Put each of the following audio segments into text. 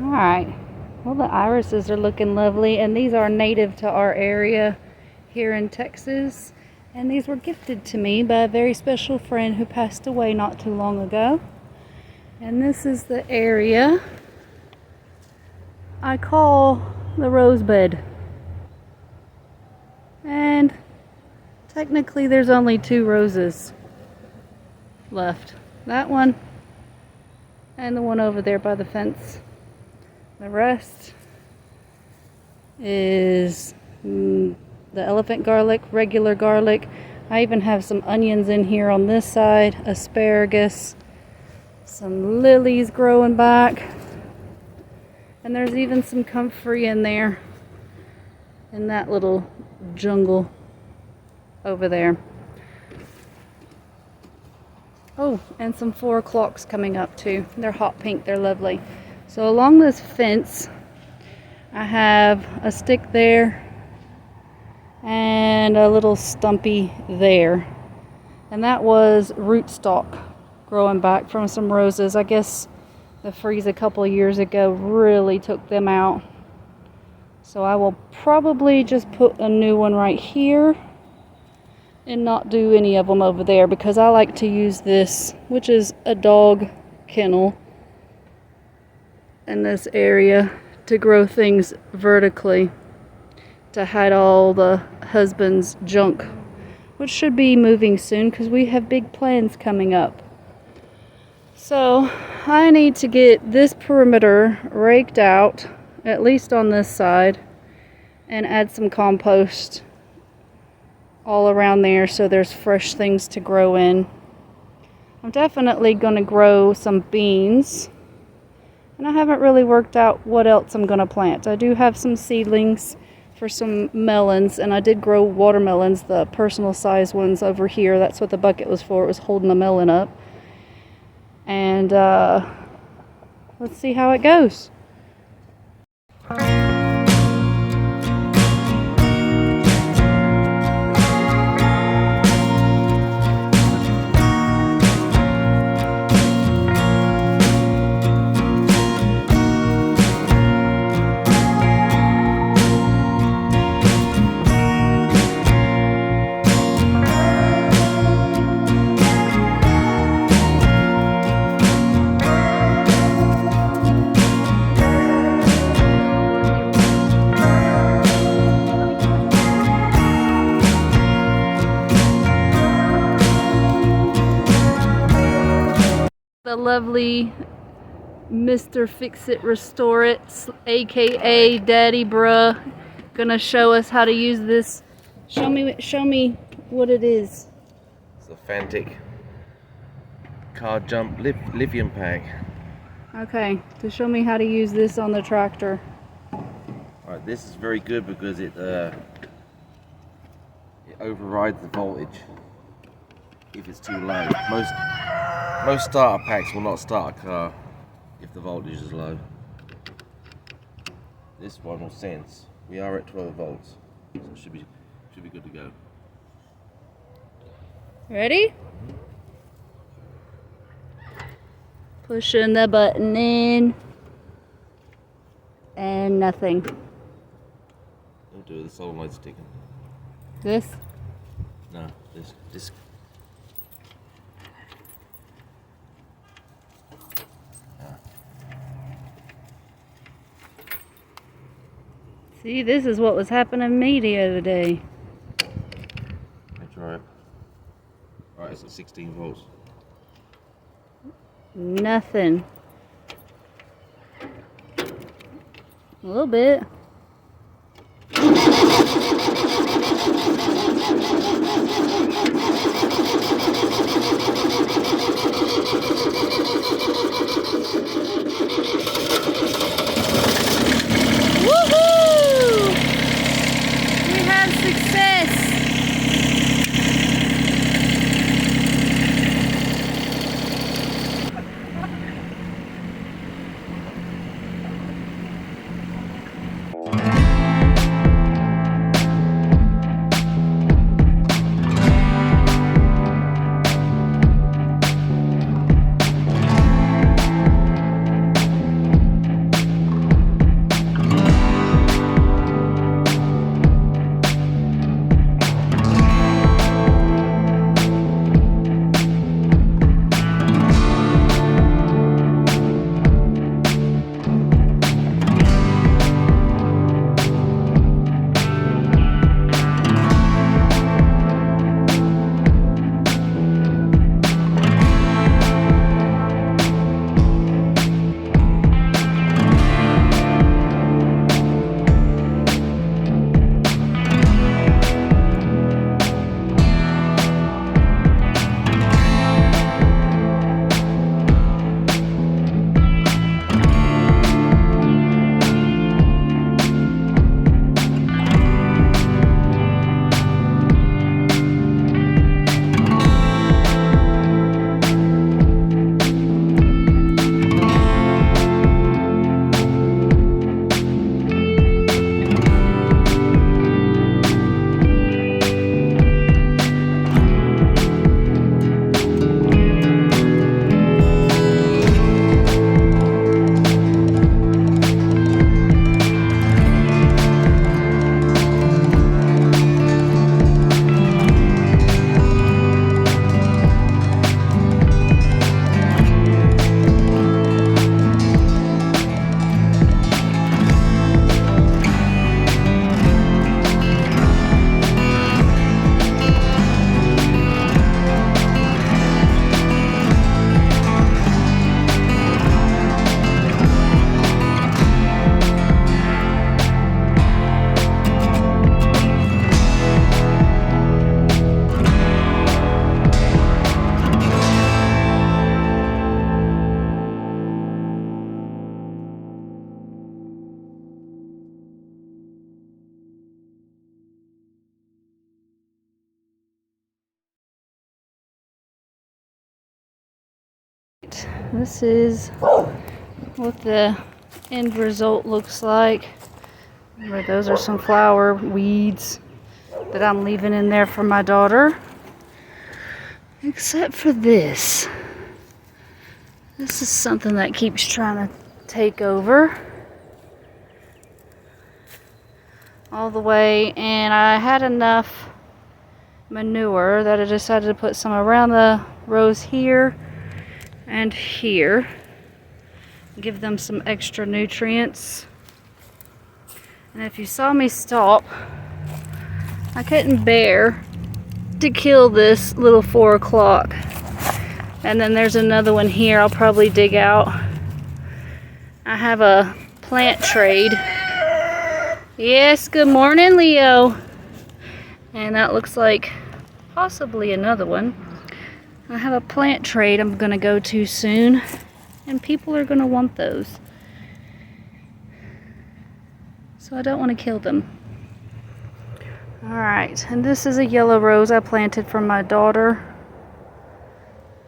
Alright, well, the irises are looking lovely, and these are native to our area here in Texas. And these were gifted to me by a very special friend who passed away not too long ago. And this is the area I call the rosebud. And technically there's only 2 roses left. That one and the one over there by the fence. The rest is the elephant garlic, regular garlic. I even have some onions in here on this side, asparagus, some lilies growing back, and there's even some comfrey in there in that little jungle over there. Oh, and some 4 o'clocks coming up too. They're hot pink, they're lovely. So along this fence, I have a stick there and a little stumpy there. And that was rootstock growing back from some roses. I guess the freeze a couple of years ago really took them out. So I will probably just put a new one right here and not do any of them over there, because I like to use this, which is a dog kennel, in this area to grow things vertically to hide all the husband's junk, which should be moving soon because we have big plans coming up. So I need to get this perimeter raked out, at least on this side, and add some compost all around there so there's fresh things to grow in. I'm definitely going to grow some beans. And I haven't really worked out what else I'm going to plant. I do have some seedlings for some melons, and I did grow watermelons, the personal size ones over here. That's what the bucket was for. It was holding the melon up. And let's see how it goes. The lovely Mr. Fix-It Restore It, aka Daddy Bruh, gonna show us how to use this. Show me what it is. It's a Fantic car jump lithium pack. Okay, to show me how to use this on the tractor. Alright, this is very good because it overrides the voltage if it's too low. Most starter packs will not start a car if the voltage is low. This one will sense. We are at 12 volts, so it should be good to go. Ready? Pushing the button in, and nothing. Don't do it. The solenoid's ticking. This? No, this. See, this is what was happening to me the other day. That's right. Alright, it's at 16 volts. Nothing. A little bit. Woohoo! We have success. this is what the end result looks like. But those are some flower weeds that I'm leaving in there for my daughter. Except for this. This is something that keeps trying to take over all the way, and I had enough manure that I decided to put some around the rows here and here. Give them some extra nutrients. And if you saw me stop, I couldn't bear to kill this little 4 o'clock. And then there's another one here I'll probably dig out. I have a plant trade. Yes, good morning, Leo. And that looks like possibly another one. I have a plant trade I'm gonna go to soon, and people are gonna want those. So I don't want to kill them. Alright, and this is a yellow rose I planted for my daughter.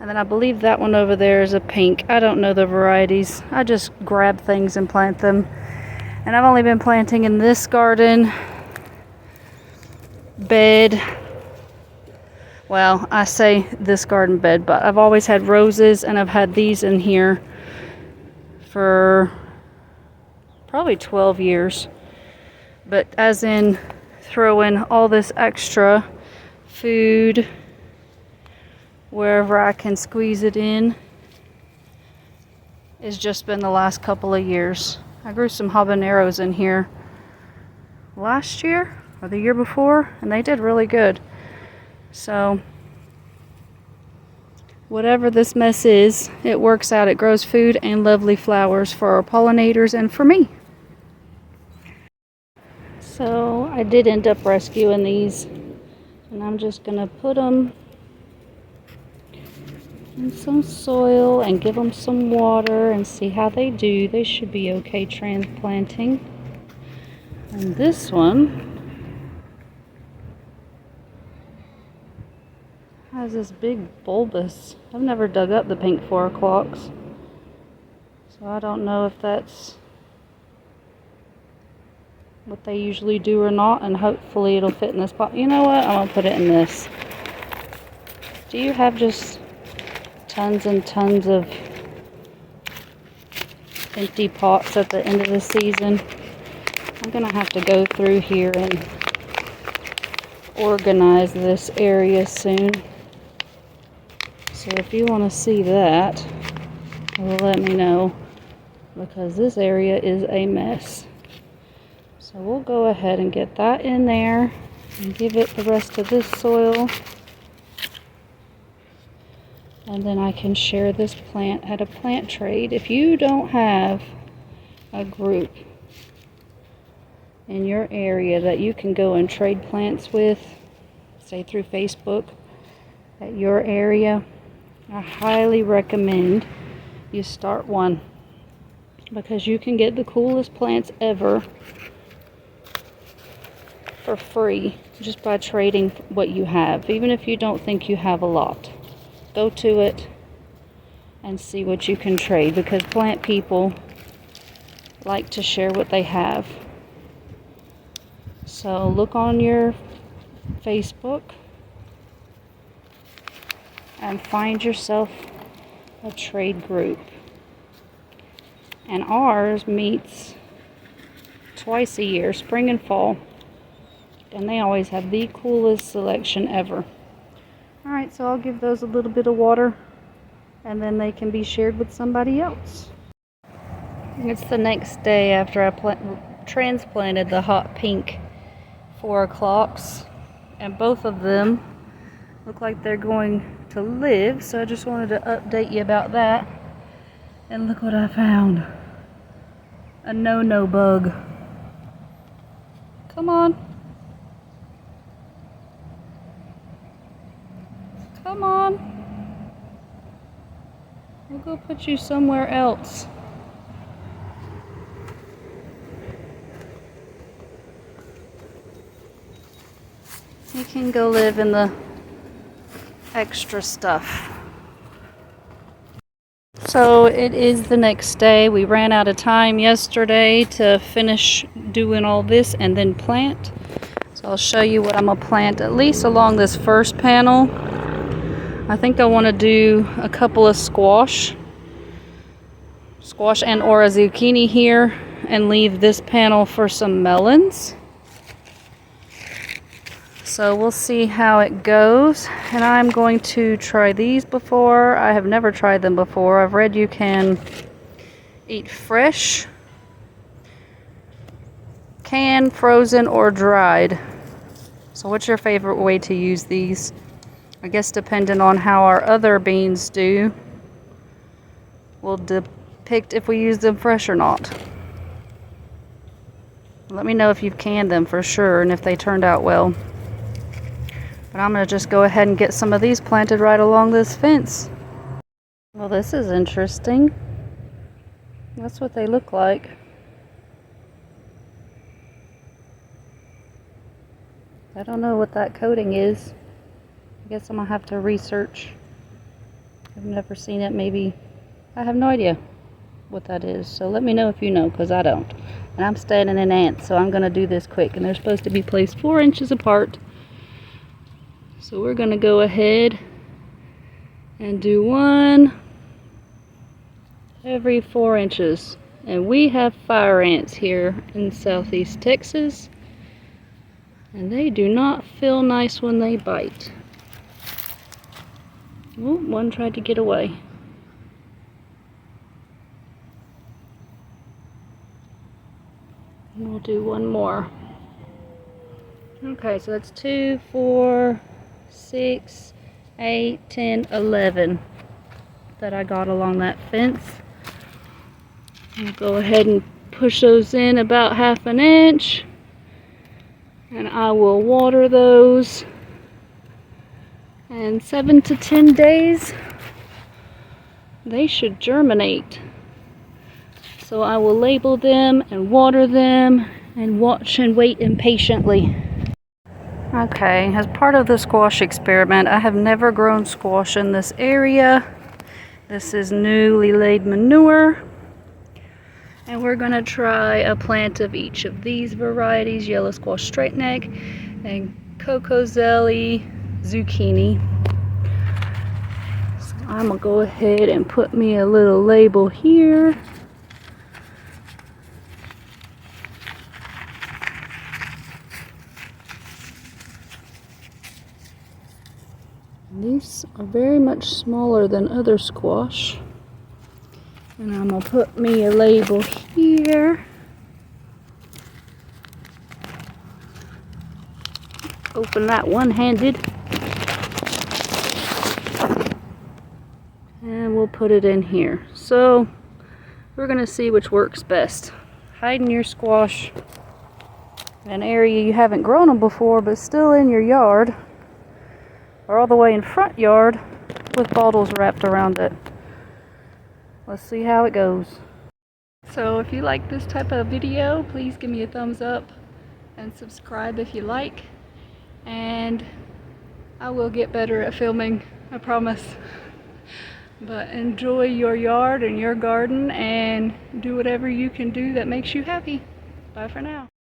And then I believe that one over there is a pink. I don't know the varieties. I just grab things and plant them. And I've only been planting in this garden bed. Well, I say this garden bed, but I've always had roses, and I've had these in here for probably 12 years. But as in throw in all this extra food wherever I can squeeze it in, it's just been the last couple of years. I grew some habaneros in here last year or the year before, and they did really good. So whatever this mess is, it works out. It grows food and lovely flowers for our pollinators and for me. So I did end up rescuing these, and I'm just gonna put them in some soil and give them some water and see how they do. They should be okay transplanting. And this one has this big bulbous. I've never dug up the pink 4 o'clocks, so I don't know if that's what they usually do or not, and hopefully it'll fit in this pot. You know what? I'm gonna put it in this. Do you have just tons and tons of empty pots at the end of the season? I'm gonna have to go through here and organize this area soon. So if you want to see that, let me know, because this area is a mess. So we'll go ahead and get that in there and give it the rest of this soil. And then I can share this plant at a plant trade. If you don't have a group in your area that you can go and trade plants with, say through Facebook, at your area, I highly recommend you start one, because you can get the coolest plants ever for free just by trading what you have, even if you don't think you have a lot. Go to it and see what you can trade, because plant people like to share what they have. So look on your Facebook and find yourself a trade group. And ours meets twice a year, spring and fall. And they always have the coolest selection ever. Alright, so I'll give those a little bit of water, and then they can be shared with somebody else. It's the next day after I transplanted the hot pink 4 o'clocks, and both of them look like they're going to live, so I just wanted to update you about that. And look what I found. A no-no bug. Come on. Come on. We'll go put you somewhere else. You can go live in the extra stuff. So it is the next day. We ran out of time yesterday to finish doing all this and then plant. So I'll show you what I'm gonna plant at least along this first panel. I think I want to do a couple of squash and or a zucchini here, and leave this panel for some melons. So we'll see how it goes. And I'm going to try these before. I have never tried them before. I've read you can eat fresh, canned, frozen, or dried. So what's your favorite way to use these? I guess depending on how our other beans do will depict if we use them fresh or not. Let me know if you've canned them for sure and if they turned out well. But I'm going to just go ahead and get some of these planted right along this fence. Well, this is interesting. That's what they look like. I don't know what that coating is. I guess I'm going to have to research. I've never seen it. Maybe. I have no idea what that is. So let me know if you know, because I don't. And I'm standing in ants, so I'm going to do this quick. And they're supposed to be placed 4 inches apart. So we're going to go ahead and do one every 4 inches. And we have fire ants here in southeast Texas. And they do not feel nice when they bite. Oh, one tried to get away. And we'll do one more. Okay, so that's 2, 4, 6, 8, 10, 11 that I got along that fence. I'll go ahead and push those in about 1/2 inch. And I will water those. And 7 to 10 days, they should germinate. So I will label them and water them and watch and wait impatiently. Okay, as part of the squash experiment, I have never grown squash in this area. This is newly laid manure. And we're going to try a plant of each of these varieties, yellow squash straight neck and cocoa zelly zucchini. So I'm going to go ahead and put me a little label here. These are very much smaller than other squash. And I'm going to put me a label here. Open that one-handed. And we'll put it in here. So we're going to see which works best. Hiding your squash in an area you haven't grown them before, but still in your yard. Or all the way in front yard with bottles wrapped around it. Let's see how it goes. So if you like this type of video, please give me a thumbs up and subscribe if you like. And I will get better at filming, I promise. But enjoy your yard and your garden and do whatever you can do that makes you happy. Bye for now.